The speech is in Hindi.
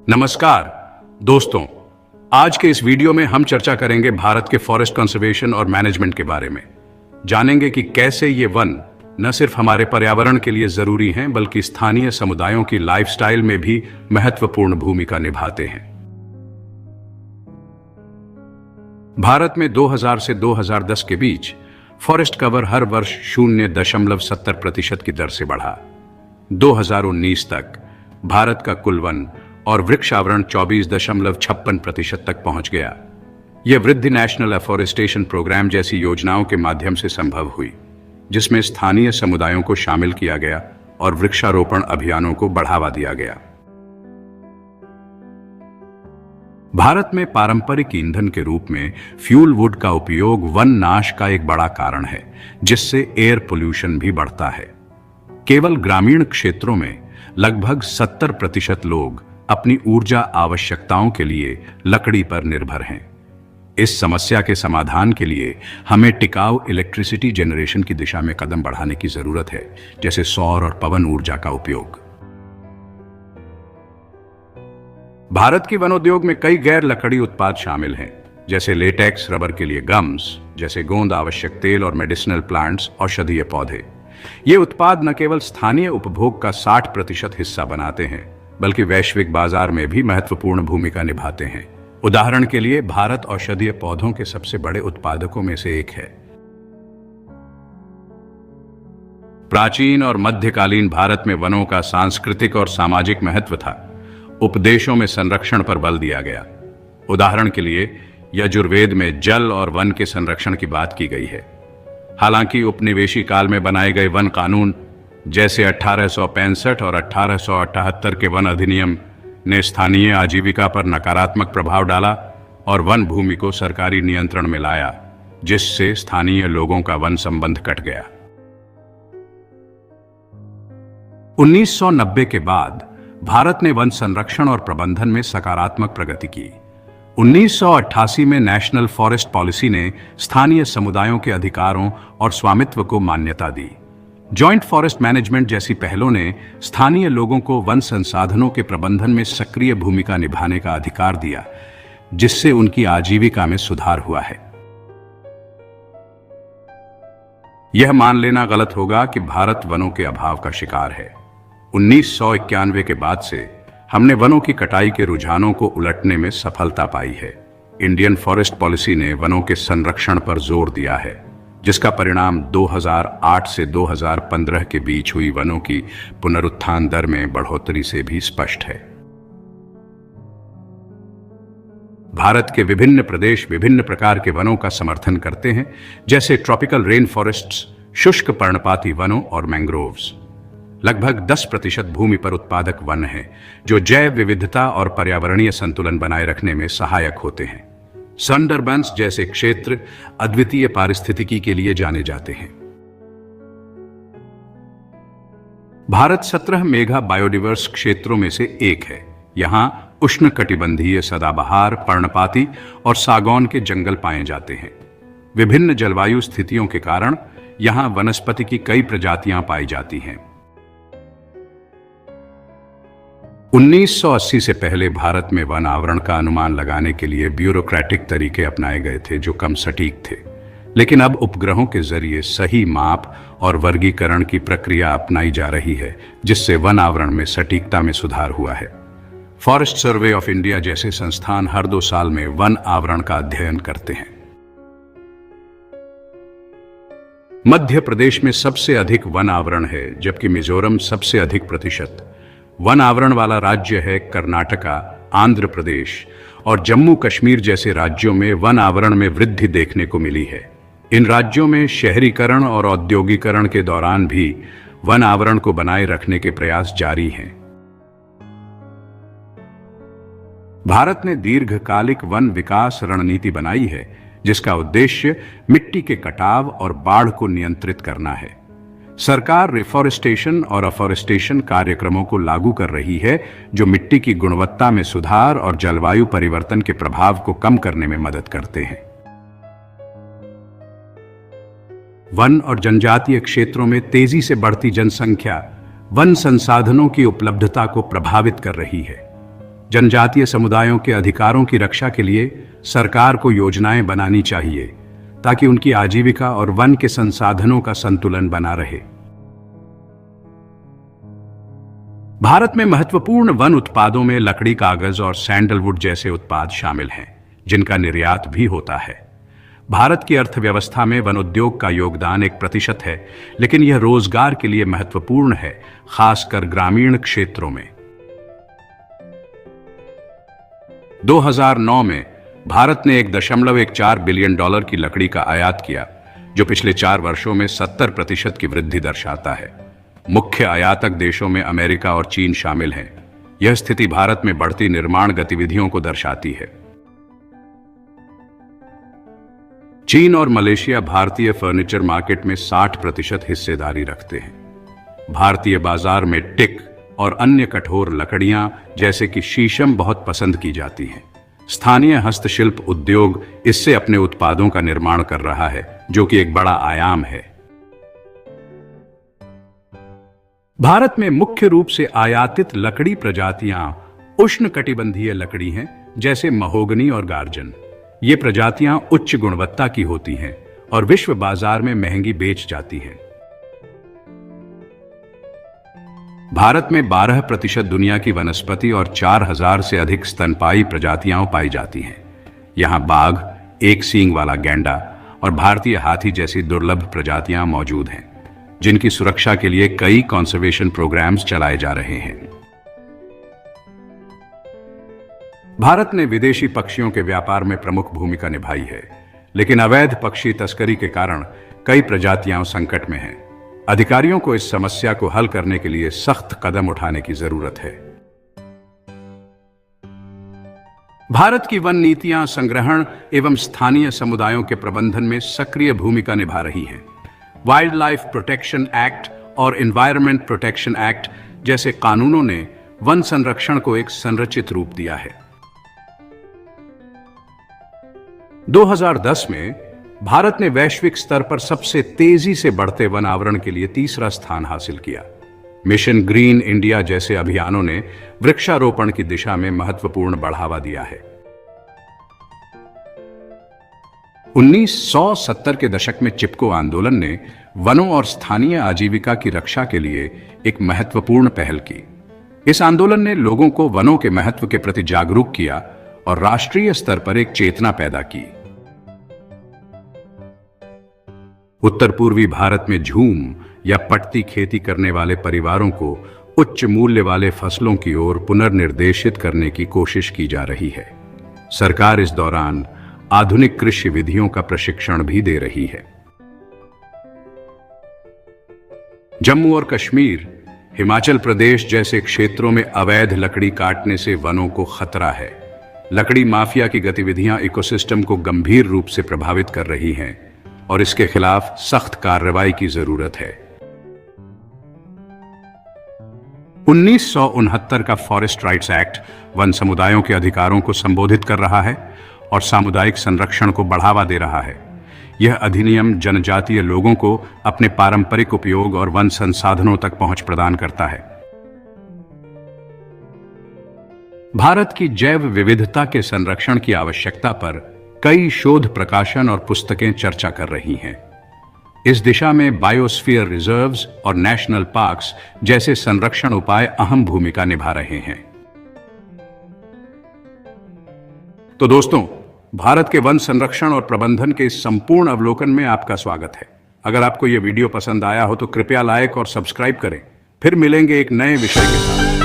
नमस्कार दोस्तों, आज के इस वीडियो में हम चर्चा करेंगे भारत के फॉरेस्ट कंजर्वेशन और मैनेजमेंट के बारे में। जानेंगे कि कैसे ये वन न सिर्फ हमारे पर्यावरण के लिए जरूरी हैं बल्कि स्थानीय समुदायों की लाइफस्टाइल में भी महत्वपूर्ण भूमिका निभाते हैं। भारत में 2000 से 2010 के बीच फॉरेस्ट कवर हर वर्ष 0.70% की दर से बढ़ा। 2019 तक भारत का कुल वन और वृक्षावरण 24.56% तक पहुंच गया। यह वृद्धि नेशनल एफॉरेस्टेशन प्रोग्राम जैसी योजनाओं के माध्यम से संभव हुई, जिसमें स्थानीय समुदायों को शामिल किया गया और वृक्षारोपण अभियानों को बढ़ावा दिया गया। भारत में पारंपरिक ईंधन के रूप में फ्यूल वुड का उपयोग वन नाश का एक बड़ा कारण है, जिससे एयर पोल्यूशन भी बढ़ता है। केवल ग्रामीण क्षेत्रों में लगभग 70% लोग अपनी ऊर्जा आवश्यकताओं के लिए लकड़ी पर निर्भर हैं। इस समस्या के समाधान के लिए हमें टिकाऊ इलेक्ट्रिसिटी जनरेशन की दिशा में कदम बढ़ाने की जरूरत है, जैसे सौर और पवन ऊर्जा का उपयोग। भारत की वनोद्योग में कई गैर लकड़ी उत्पाद शामिल हैं, जैसे लेटेक्स, रबर के लिए गम्स, जैसे गोंद आवश्यक तेल और मेडिसिनल प्लांट्स, औषधीय पौधे। ये उत्पाद न केवल स्थानीय उपभोग का 60% हिस्सा बनाते हैं, बल्कि वैश्विक बाजार में भी महत्वपूर्ण भूमिका निभाते हैं। उदाहरण के लिए भारत औषधीय पौधों के सबसे बड़े उत्पादकों में से एक है। प्राचीन और मध्यकालीन भारत में वनों का सांस्कृतिक और सामाजिक महत्व था। उपदेशों में संरक्षण पर बल दिया गया। उदाहरण के लिए यजुर्वेद में जल और वन के संरक्षण की बात की गई है। हालांकि उपनिवेशी काल में बनाए गए वन कानून जैसे 1865 और 1878 के वन अधिनियम ने स्थानीय आजीविका पर नकारात्मक प्रभाव डाला और वन भूमि को सरकारी नियंत्रण में लाया, जिससे स्थानीय लोगों का वन संबंध कट गया। 1990 के बाद भारत ने वन संरक्षण और प्रबंधन में सकारात्मक प्रगति की। 1988 में नेशनल फॉरेस्ट पॉलिसी ने स्थानीय समुदायों के अधिकारों और स्वामित्व को मान्यता दी। जॉइंट फॉरेस्ट मैनेजमेंट जैसी पहलों ने स्थानीय लोगों को वन संसाधनों के प्रबंधन में सक्रिय भूमिका निभाने का अधिकार दिया, जिससे उनकी आजीविका में सुधार हुआ है। यह मान लेना गलत होगा कि भारत वनों के अभाव का शिकार है। 1991 के बाद से हमने वनों की कटाई के रुझानों को उलटने में सफलता पाई है। इंडियन फॉरेस्ट पॉलिसी ने वनों के संरक्षण पर जोर दिया है, जिसका परिणाम 2008 से 2015 के बीच हुई वनों की पुनरुत्थान दर में बढ़ोतरी से भी स्पष्ट है। भारत के विभिन्न प्रदेश विभिन्न प्रकार के वनों का समर्थन करते हैं, जैसे ट्रॉपिकल रेन फॉरेस्ट्स, शुष्क पर्णपाती वनों और मैंग्रोव्स। लगभग 10% भूमि पर उत्पादक वन हैं, जो जैव विविधता और पर्यावरणीय संतुलन बनाए रखने में सहायक होते हैं। सुंदरबंस जैसे क्षेत्र अद्वितीय पारिस्थितिकी के लिए जाने जाते हैं। भारत 17 मेगा बायोडिवर्स क्षेत्रों में से एक है। यहाँ उष्णकटिबंधीय सदाबहार, पर्णपाती और सागौन के जंगल पाए जाते हैं। विभिन्न जलवायु स्थितियों के कारण यहाँ वनस्पति की कई प्रजातियां पाई जाती हैं। 1980 से पहले भारत में वन आवरण का अनुमान लगाने के लिए ब्यूरोक्रेटिक तरीके अपनाए गए थे, जो कम सटीक थे। लेकिन अब उपग्रहों के जरिए सही माप और वर्गीकरण की प्रक्रिया अपनाई जा रही है, जिससे वन आवरण में सटीकता में सुधार हुआ है। फॉरेस्ट सर्वे ऑफ इंडिया जैसे संस्थान हर 2 साल में वन आवरण का अध्ययन करते हैं। मध्य प्रदेश में सबसे अधिक वन आवरण है, जबकि मिजोरम सबसे अधिक प्रतिशत वन आवरण वाला राज्य है। कर्नाटका, आंध्र प्रदेश और जम्मू कश्मीर जैसे राज्यों में वन आवरण में वृद्धि देखने को मिली है। इन राज्यों में शहरीकरण और औद्योगिकरण के दौरान भी वन आवरण को बनाए रखने के प्रयास जारी हैं। भारत ने दीर्घकालिक वन विकास रणनीति बनाई है, जिसका उद्देश्य मिट्टी के कटाव और बाढ़ को नियंत्रित करना है। सरकार रिफॉरेस्टेशन और अफॉरेस्टेशन कार्यक्रमों को लागू कर रही है, जो मिट्टी की गुणवत्ता में सुधार और जलवायु परिवर्तन के प्रभाव को कम करने में मदद करते हैं। वन और जनजातीय क्षेत्रों में तेजी से बढ़ती जनसंख्या वन संसाधनों की उपलब्धता को प्रभावित कर रही है। जनजातीय समुदायों के अधिकारों की रक्षा के लिए सरकार को योजनाएं बनानी चाहिए ताकि उनकी आजीविका और वन के संसाधनों का संतुलन बना रहे। भारत में महत्वपूर्ण वन उत्पादों में लकड़ी, कागज और सैंडलवुड जैसे उत्पाद शामिल हैं, जिनका निर्यात भी होता है। भारत की अर्थव्यवस्था में वन उद्योग का योगदान 1% है, लेकिन यह रोजगार के लिए महत्वपूर्ण है, खासकर ग्रामीण क्षेत्रों में। 2009 में भारत ने $1.14 बिलियन की लकड़ी का आयात किया, जो पिछले 4 वर्षों में 70% की वृद्धि दर्शाता है। मुख्य आयातक देशों में अमेरिका और चीन शामिल हैं। यह स्थिति भारत में बढ़ती निर्माण गतिविधियों को दर्शाती है। चीन और मलेशिया भारतीय फर्नीचर मार्केट में 60% हिस्सेदारी रखते हैं। भारतीय बाजार में टिक और अन्य कठोर लकड़ियां जैसे कि शीशम बहुत पसंद की जाती हैं। स्थानीय हस्तशिल्प उद्योग इससे अपने उत्पादों का निर्माण कर रहा है, जो कि एक बड़ा आयाम है। भारत में मुख्य रूप से आयातित लकड़ी प्रजातियां उष्णकटिबंधीय लकड़ी हैं, जैसे महोगनी और गार्जन। ये प्रजातियां उच्च गुणवत्ता की होती हैं और विश्व बाजार में महंगी बेच जाती हैं। भारत में 12% दुनिया की वनस्पति और 4000 से अधिक स्तनपायी प्रजातियां पाई जाती हैं। यहां बाघ, एक सींग वाला गैंडा और भारतीय हाथी जैसी दुर्लभ प्रजातियां मौजूद हैं, जिनकी सुरक्षा के लिए कई कंजर्वेशन प्रोग्राम्स चलाए जा रहे हैं। भारत ने विदेशी पक्षियों के व्यापार में प्रमुख भूमिका निभाई है, लेकिन अवैध पक्षी तस्करी के कारण कई प्रजातियां संकट में हैं। अधिकारियों को इस समस्या को हल करने के लिए सख्त कदम उठाने की जरूरत है। भारत की वन नीतियां संग्रहण एवं स्थानीय समुदायों के प्रबंधन में सक्रिय भूमिका निभा रही हैं। वाइल्ड लाइफ प्रोटेक्शन एक्ट और एनवायरनमेंट प्रोटेक्शन एक्ट जैसे कानूनों ने वन संरक्षण को एक संरचित रूप दिया है। 2010 में भारत ने वैश्विक स्तर पर सबसे तेजी से बढ़ते वन आवरण के लिए 3रा स्थान हासिल किया। मिशन ग्रीन इंडिया जैसे अभियानों ने वृक्षारोपण की दिशा में महत्वपूर्ण बढ़ावा दिया है। 1970 के दशक में चिपको आंदोलन ने वनों और स्थानीय आजीविका की रक्षा के लिए एक महत्वपूर्ण पहल की। इस आंदोलन ने लोगों को वनों के महत्व के प्रति जागरूक किया और राष्ट्रीय स्तर पर एक चेतना पैदा की। उत्तर पूर्वी भारत में झूम या पट्टी खेती करने वाले परिवारों को उच्च मूल्य वाले फसलों की ओर पुनर्निर्देशित करने की कोशिश की जा रही है। सरकार इस दौरान आधुनिक कृषि विधियों का प्रशिक्षण भी दे रही है। जम्मू और कश्मीर, हिमाचल प्रदेश जैसे क्षेत्रों में अवैध लकड़ी काटने से वनों को खतरा है। लकड़ी माफिया की गतिविधियां इकोसिस्टम को गंभीर रूप से प्रभावित कर रही हैं और इसके खिलाफ सख्त कार्रवाई की जरूरत है। 1969 का फॉरेस्ट राइट्स एक्ट वन समुदायों के अधिकारों को संबोधित कर रहा है और सामुदायिक संरक्षण को बढ़ावा दे रहा है। यह अधिनियम जनजातीय लोगों को अपने पारंपरिक उपयोग और वन संसाधनों तक पहुंच प्रदान करता है। भारत की जैव विविधता के संरक्षण की आवश्यकता पर कई शोध प्रकाशन और पुस्तकें चर्चा कर रही हैं। इस दिशा में बायोस्फीयर रिजर्व्स और नेशनल पार्क्स जैसे संरक्षण उपाय अहम भूमिका निभा रहे हैं। तो दोस्तों, भारत के वन संरक्षण और प्रबंधन के इस संपूर्ण अवलोकन में आपका स्वागत है। अगर आपको यह वीडियो पसंद आया हो तो कृपया लाइक और सब्सक्राइब करें। फिर मिलेंगे एक नए विषय के साथ।